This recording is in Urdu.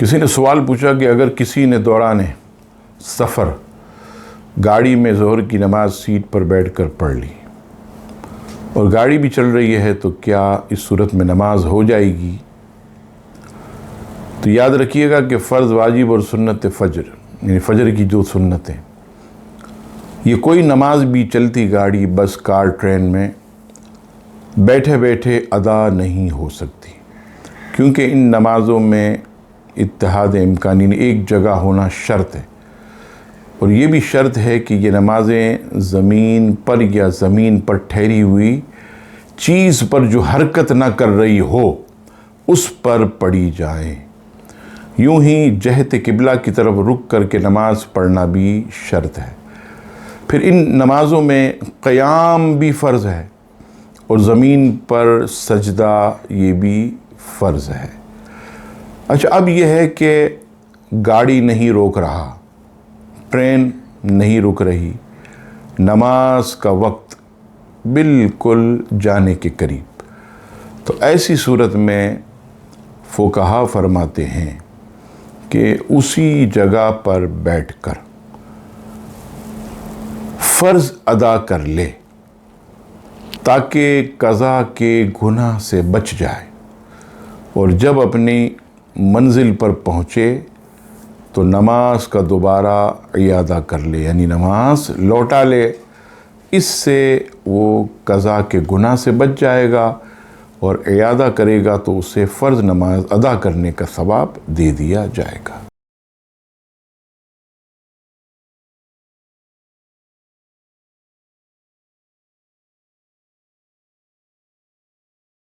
کسی نے سوال پوچھا کہ اگر کسی نے دوران سفر گاڑی میں ظہر کی نماز سیٹ پر بیٹھ کر پڑھ لی اور گاڑی بھی چل رہی ہے تو کیا اس صورت میں نماز ہو جائے گی؟ تو یاد رکھیے گا کہ فرض، واجب اور سنت فجر، یعنی فجر کی جو سنتیں، یہ کوئی نماز بھی چلتی گاڑی، بس، کار، ٹرین میں بیٹھے بیٹھے ادا نہیں ہو سکتی، کیونکہ ان نمازوں میں اتحاد امکانی ایک جگہ ہونا شرط ہے، اور یہ بھی شرط ہے کہ یہ نمازیں زمین پر یا زمین پر ٹھہری ہوئی چیز پر جو حرکت نہ کر رہی ہو اس پر پڑھی جائیں۔ یوں ہی جہت قبلہ کی طرف رک کر کے نماز پڑھنا بھی شرط ہے۔ پھر ان نمازوں میں قیام بھی فرض ہے اور زمین پر سجدہ یہ بھی فرض ہے۔ اچھا، اب یہ ہے کہ گاڑی نہیں روک رہا، ٹرین نہیں رک رہی، نماز کا وقت بالکل جانے کے قریب، تو ایسی صورت میں فقہا فرماتے ہیں کہ اسی جگہ پر بیٹھ کر فرض ادا کر لے تاکہ قضا کے گناہ سے بچ جائے، اور جب اپنی منزل پر پہنچے تو نماز کا دوبارہ اعادہ کر لے، یعنی نماز لوٹا لے۔ اس سے وہ قضا کے گناہ سے بچ جائے گا، اور اعادہ کرے گا تو اسے فرض نماز ادا کرنے کا ثواب دے دیا جائے گا۔